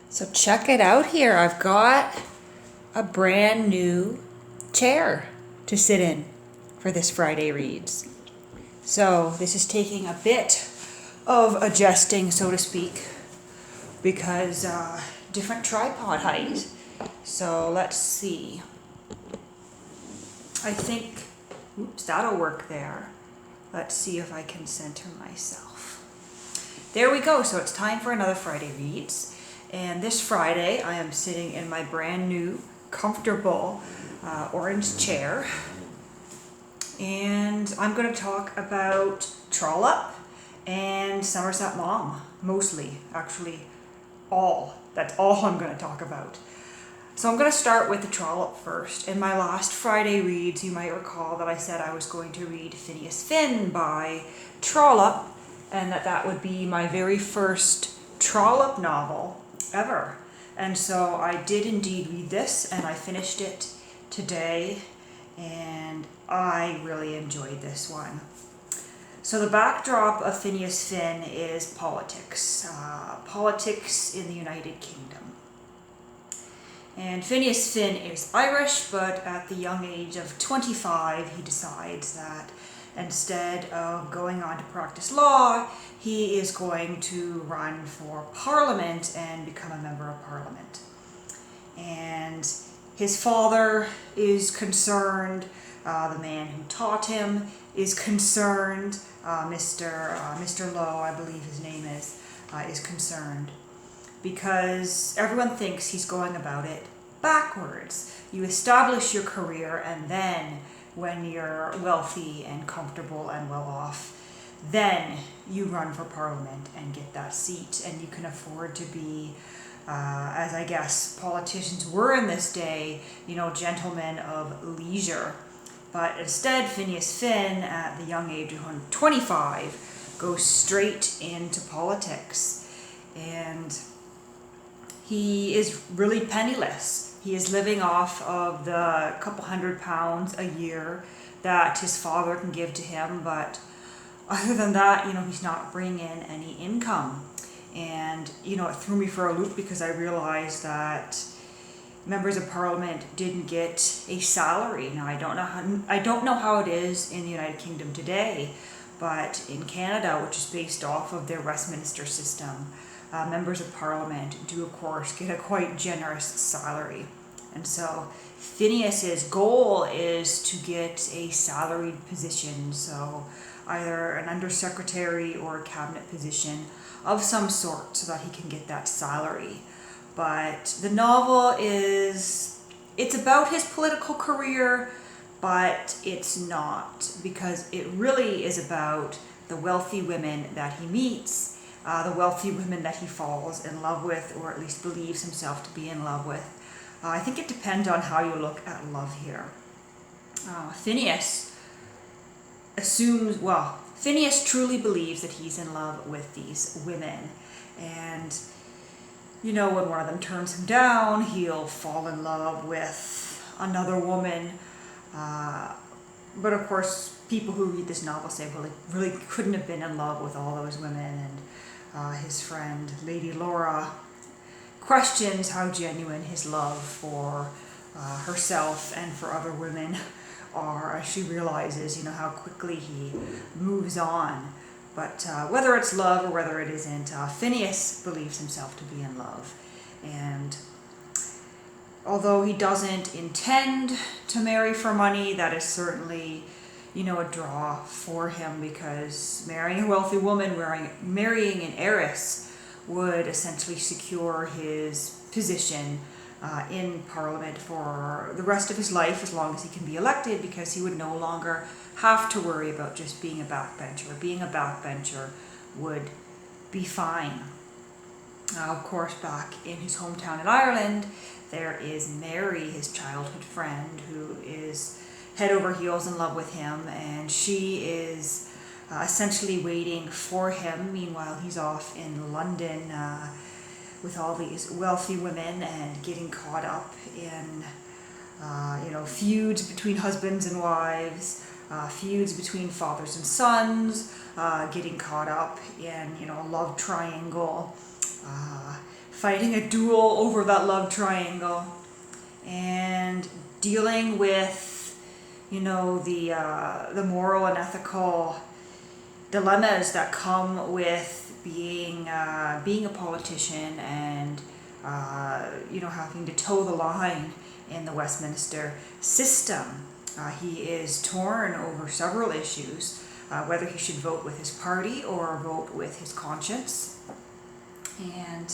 So check it out here. I've got a brand new chair to sit in for this Friday Reads. So this is taking a bit of adjusting, so to speak, because different tripod height. So let's see. I think, that'll work there. Let's see if I can center myself. There we go. So it's time for another Friday Reads. And this Friday, I am sitting in my brand new, comfortable orange chair. And I'm going to talk about Trollop and Somerset Maugham, mostly, actually, all. That's all I'm going to talk about. So I'm going to start with the Trollop first. In my last Friday Reads, you might recall that I said I was going to read Phineas Finn by Trollop, and that would be my very first Trollop novel ever. And so I did indeed read this, and I finished it today, and I really enjoyed this one. So the backdrop of Phineas Finn is politics. Politics in the United Kingdom. And Phineas Finn is Irish, but at the young age of 25, he decides that instead of going on to practice law, he is going to run for Parliament and become a member of Parliament. And his father is concerned, the man who taught him is concerned, Mr. Lowe, I believe his name is concerned, because everyone thinks he's going about it backwards. You establish your career, and then when you're wealthy and comfortable and well off, then you run for Parliament and get that seat, and you can afford to be, as I guess politicians were in this day, gentlemen of leisure. But instead, Phineas Finn, at the young age of 25, goes straight into politics. And he is really penniless. He is living off of the couple £100 a year that his father can give to him, but other than that, he's not bringing in any income. And, it threw me for a loop because I realized that members of Parliament didn't get a salary. Now, I don't know how it is in the United Kingdom today, but in Canada, which is based off of their Westminster system, members of Parliament do, of course, get a quite generous salary. And so Phineas's goal is to get a salaried position, so either an undersecretary or a cabinet position of some sort, so that he can get that salary. But the novel it's about his political career, but it's not, because it really is about the wealthy women that he meets, the wealthy women that he falls in love with, or at least believes himself to be in love with. I think it depends on how you look at love here. Phineas truly believes that he's in love with these women. And, when one of them turns him down, he'll fall in love with another woman. But of course, people who read this novel say, well, he really couldn't have been in love with all those women. And his friend, Lady Laura, questions how genuine his love for herself and for other women are, as she realizes, how quickly he moves on. But whether it's love or whether it isn't, Phineas believes himself to be in love. And although he doesn't intend to marry for money, that is certainly, a draw for him, because marrying a wealthy woman, marrying an heiress, would essentially secure his position in Parliament for the rest of his life, as long as he can be elected, because he would no longer have to worry about just being a backbencher. Being a backbencher would be fine. Of course, back in his hometown in Ireland, there is Mary, his childhood friend, who is head over heels in love with him, and she is essentially waiting for him. Meanwhile, he's off in London with all these wealthy women and getting caught up in feuds between husbands and wives, feuds between fathers and sons, getting caught up in a love triangle, fighting a duel over that love triangle, and dealing with, the moral and ethical dilemmas that come with being a politician and having to toe the line in the Westminster system. He is torn over several issues, whether he should vote with his party or vote with his conscience. And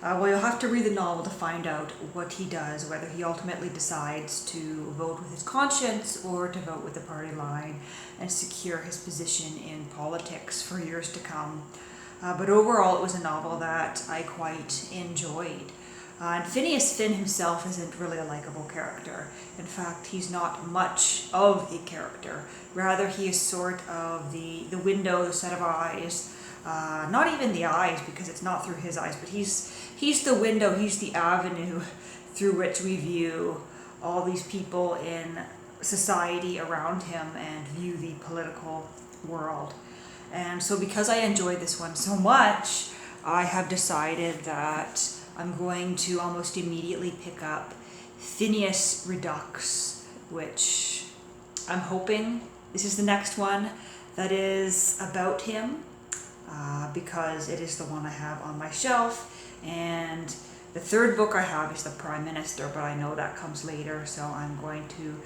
you'll have to read the novel to find out what he does, whether he ultimately decides to vote with his conscience or to vote with the party line and secure his position in politics for years to come. But overall, it was a novel that I quite enjoyed. And Phineas Finn himself isn't really a likable character. In fact, he's not much of a character. Rather, he is sort of the window, the set of eyes. Not even the eyes, because it's not through his eyes, but he's the window, he's the avenue through which we view all these people in society around him and view the political world. And so because I enjoyed this one so much, I have decided that I'm going to almost immediately pick up Phineas Redux, which I'm hoping this is the next one that is about him, because it is the one I have on my shelf. And the third book I have is The Prime Minister, but I know that comes later, so I'm going to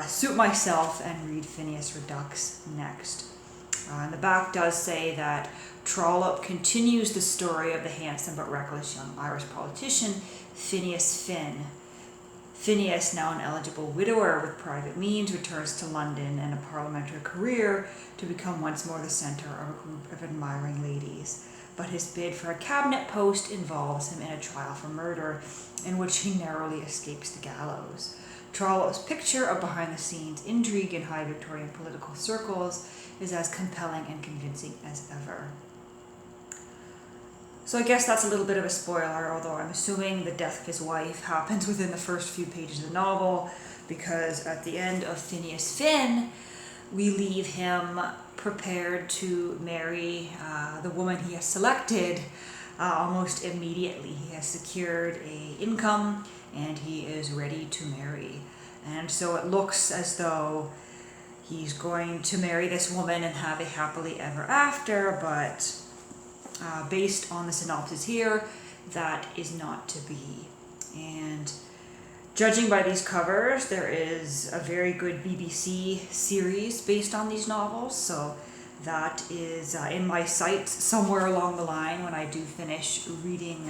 suit myself and read Phineas Redux next. And the back does say that Trollope continues the story of the handsome but reckless young Irish politician Phineas Finn. Phineas, now an eligible widower with private means, returns to London and a parliamentary career to become once more the centre of a group of admiring ladies. But his bid for a cabinet post involves him in a trial for murder, in which he narrowly escapes the gallows. Trollope's picture of behind-the-scenes intrigue in high Victorian political circles is as compelling and convincing as ever. So I guess that's a little bit of a spoiler, although I'm assuming the death of his wife happens within the first few pages of the novel, because at the end of Phineas Finn, we leave him prepared to marry the woman he has selected almost immediately. He has secured an income and he is ready to marry. And so it looks as though he's going to marry this woman and have a happily ever after, but based on the synopsis here, that is not to be. And judging by these covers, there is a very good BBC series based on these novels, so that is in my sights somewhere along the line when I do finish reading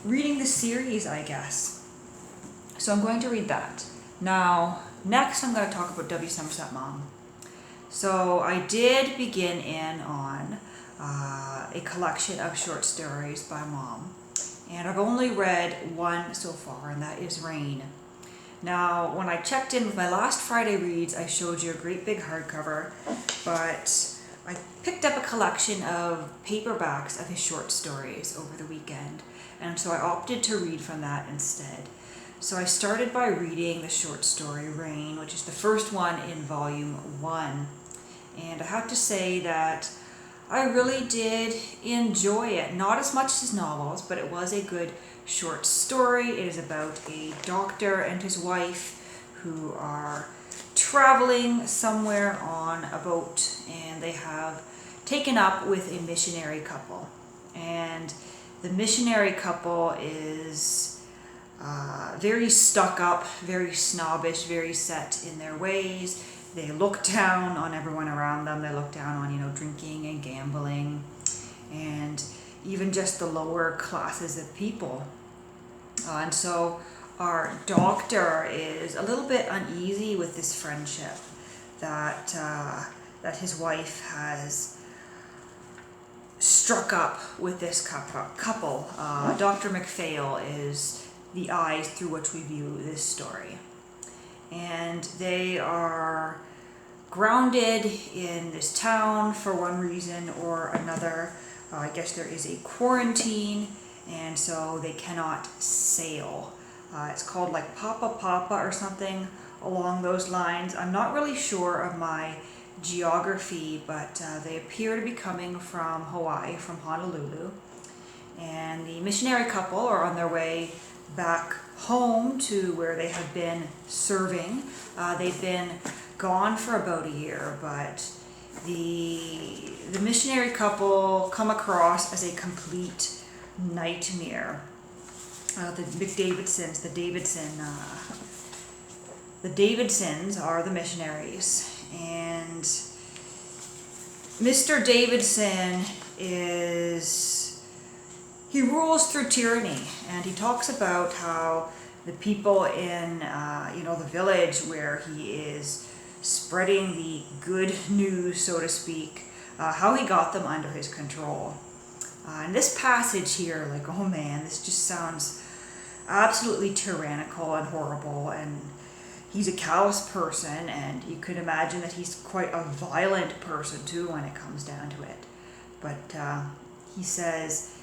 the series, I guess. So I'm going to read that. Now, next I'm going to talk about W. Somerset Maugham. So I did begin in on a collection of short stories by Maugham, and I've only read one so far, and that is Rain. Now, when I checked in with my last Friday reads, I showed you a great big hardcover, but I picked up a collection of paperbacks of his short stories over the weekend, and so I opted to read from that instead. So I started by reading the short story Rain, which is the first one in volume 1, and I have to say that I really did enjoy it. Not as much as his novels, but it was a good short story. It is about a doctor and his wife who are traveling somewhere on a boat, and they have taken up with a missionary couple. And the missionary couple is very stuck up, very snobbish, very set in their ways. They look down on everyone around them. They look down on, drinking and gambling and even just the lower classes of people. And so our doctor is a little bit uneasy with this friendship that his wife has struck up with this couple. Dr. McPhail is the eyes through which we view this story. And they are grounded in this town for one reason or another. I guess there is a quarantine, and so they cannot sail. It's called like Papa or something along those lines. I'm not really sure of my geography, but they appear to be coming from Hawaii, from Honolulu. And the missionary couple are on their way back home to where they have been serving. They've been gone for about a year, but the missionary couple come across as a complete nightmare. The Davidsons are the missionaries, and Mr. Davidson he rules through tyranny, and he talks about how the people in the village where he is spreading the good news, so to speak, how he got them under his control. And this passage here, like, oh man, this just sounds absolutely tyrannical and horrible, and he's a callous person, and you could imagine that he's quite a violent person too when it comes down to it. But he says,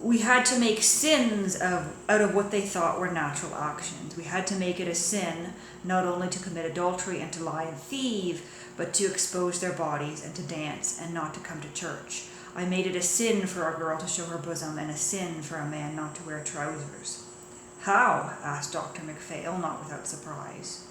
we had to make sins out of what they thought were natural actions. We had to make it a sin not only to commit adultery and to lie and thieve, but to expose their bodies and to dance and not to come to church. I made it a sin for a girl to show her bosom and a sin for a man not to wear trousers. How? Asked Dr. McPhail, not without surprise.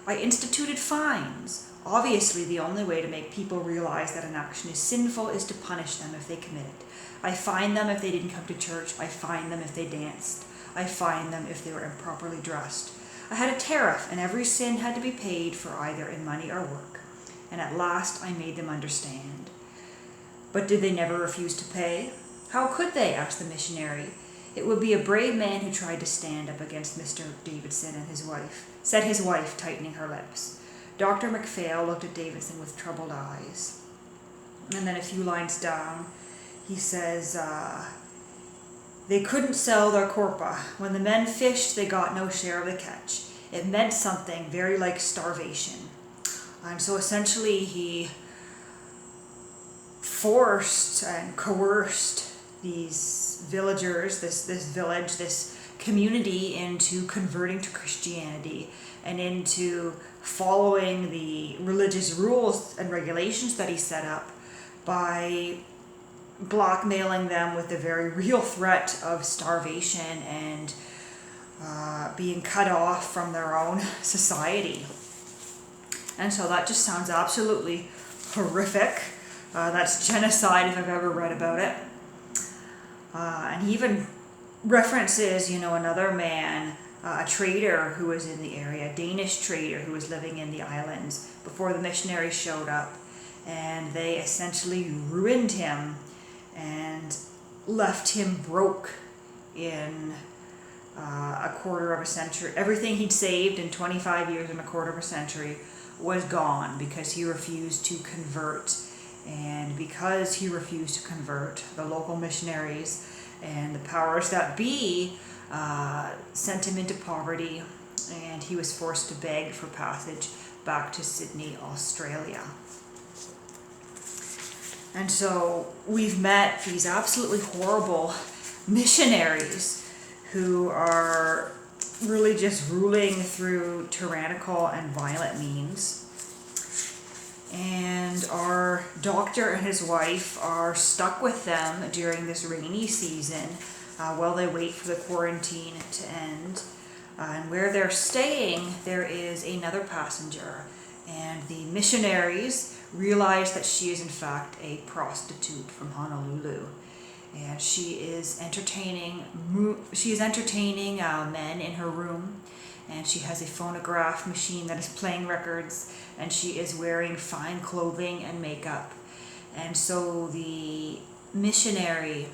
I instituted fines. Obviously, the only way to make people realize that an action is sinful is to punish them if they commit it. I fined them if they didn't come to church. I fined them if they danced. I fined them if they were improperly dressed. I had a tariff, and every sin had to be paid for either in money or work. And at last I made them understand. But did they never refuse to pay? How could they? Asked the missionary. It would be a brave man who tried to stand up against Mr. Davidson and his wife, said his wife, tightening her lips. Dr. McPhail looked at Davidson with troubled eyes. And then a few lines down, he says, they couldn't sell their corpa. When the men fished, they got no share of the catch. It meant something very like starvation. And so essentially he forced and coerced these villagers, this village, this community into converting to Christianity and into following the religious rules and regulations that he set up by blackmailing them with the very real threat of starvation and being cut off from their own society. And so that just sounds absolutely horrific. That's genocide if I've ever read about it. And he even references, another man, a trader who was in the area, a Danish trader who was living in the islands before the missionaries showed up. And they essentially ruined him and left him broke in a quarter of a century. Everything he'd saved in 25 years and a quarter of a century was gone because he refused to convert. And because he refused to convert, the local missionaries and the powers that be sent him into poverty, and he was forced to beg for passage back to Sydney, Australia. And so we've met these absolutely horrible missionaries who are really just ruling through tyrannical and violent means. And our doctor and his wife are stuck with them during this rainy season while they wait for the quarantine to end. And where they're staying, there is another passenger. And the missionaries realize that she is in fact a prostitute from Honolulu. And she is entertaining men in her room. And she has a phonograph machine that is playing records, and she is wearing fine clothing and makeup. And so the missionary,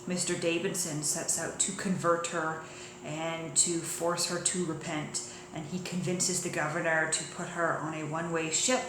Mr. Davidson, sets out to convert her and to force her to repent. And he convinces the governor to put her on a one-way ship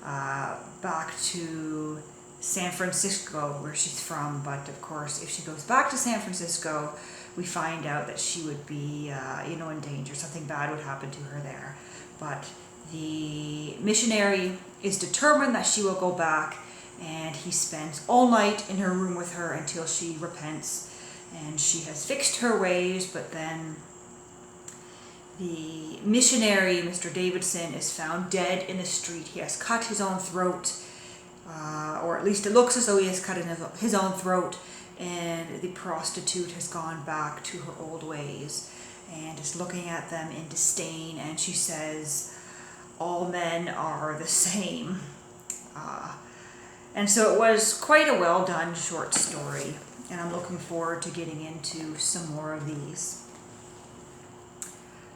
back to San Francisco, where she's from. But of course, if she goes back to San Francisco, we find out that she would be, in danger. Something bad would happen to her there. But the missionary is determined that she will go back, and he spends all night in her room with her until she repents. And she has fixed her ways, but then the missionary, Mr. Davidson, is found dead in the street. He has cut his own throat. or at least it looks as though he has cut his own throat, and the prostitute has gone back to her old ways and is looking at them in disdain, and she says, all men are the same. And so it was quite a well done short story, and I'm looking forward to getting into some more of these.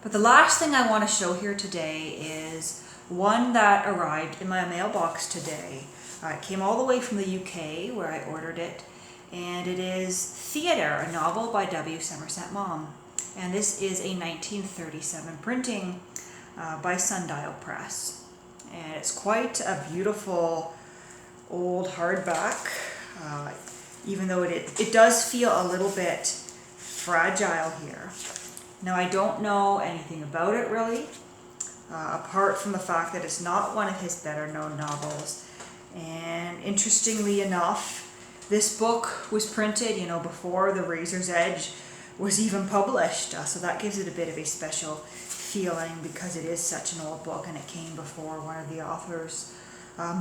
But the last thing I want to show here today is one that arrived in my mailbox today. It came all the way from the UK where I ordered it, and it is Theatre, a novel by W. Somerset Maugham. And this is a 1937 printing by Sundial Press. And it's quite a beautiful old hardback, even though it does feel a little bit fragile here. Now, I don't know anything about it really, apart from the fact that it's not one of his better known novels. And interestingly enough, this book was printed, before The Razor's Edge was even published. So that gives it a bit of a special feeling because it is such an old book and it came before one of the author's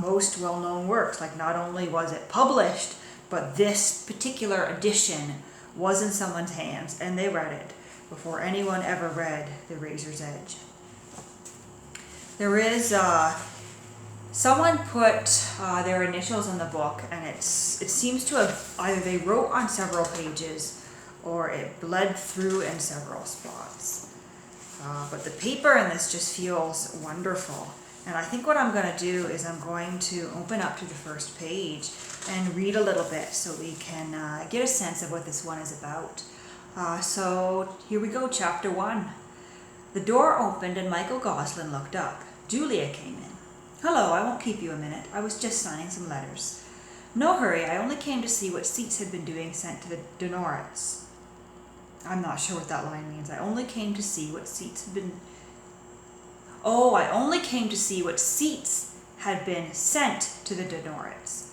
most well-known works. Like, not only was it published, but this particular edition was in someone's hands and they read it before anyone ever read The Razor's Edge. There is someone put their initials in the book, and it seems to have either they wrote on several pages or it bled through in several spots. But the paper in this just feels wonderful. And I think what I'm going to do is I'm going to open up to the first page and read a little bit so we can get a sense of what this one is about. So here we go, chapter 1. The door opened and Michael Goslin looked up. Julia came in. Hello, I won't keep you a minute. I was just signing some letters. No hurry, I only came to see what seats had been doing sent to the Donorets. I'm not sure what that line means. I only came to see what seats had been... Oh, I only came to see what seats had been sent to the Donorets.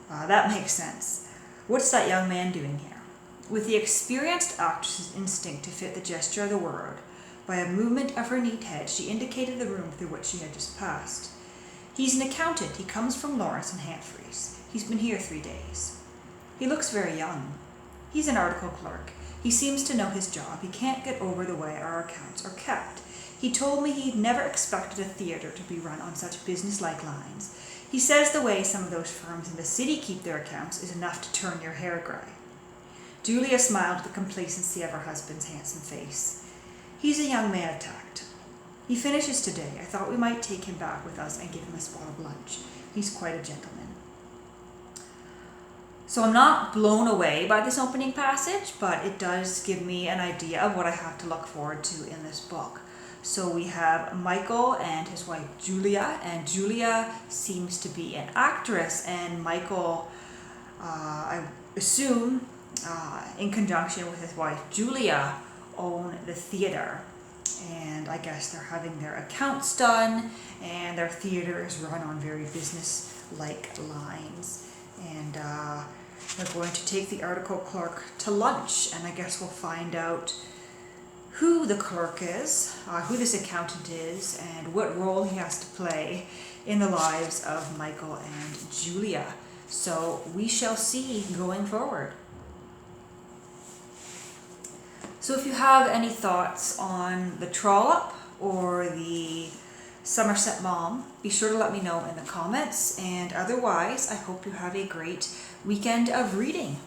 That makes sense. What's that young man doing here? With the experienced actress's instinct to fit the gesture of the word, by a movement of her neat head, she indicated the room through which she had just passed. He's an accountant. He comes from Lawrence and Humphreys. He's been here 3 days. He looks very young. He's an article clerk. He seems to know his job. He can't get over the way our accounts are kept. He told me he'd never expected a theatre to be run on such business-like lines. He says the way some of those firms in the city keep their accounts is enough to turn your hair grey. Julia smiled at the complacency of her husband's handsome face. He's a young man of tact. He finishes today. I thought we might take him back with us and give him a spot of lunch. He's quite a gentleman. So I'm not blown away by this opening passage, but it does give me an idea of what I have to look forward to in this book. So we have Michael and his wife Julia, and Julia seems to be an actress, and Michael, I assume, in conjunction with his wife Julia, own the theatre. And I guess they're having their accounts done, and their theatre is run on very business-like lines. And they're going to take the article clerk to lunch, and I guess we'll find out who the clerk is, who this accountant is, and what role he has to play in the lives of Michael and Julia. So we shall see going forward. So if you have any thoughts on the Trollop or the Somerset Maugham, be sure to let me know in the comments. And otherwise, I hope you have a great weekend of reading.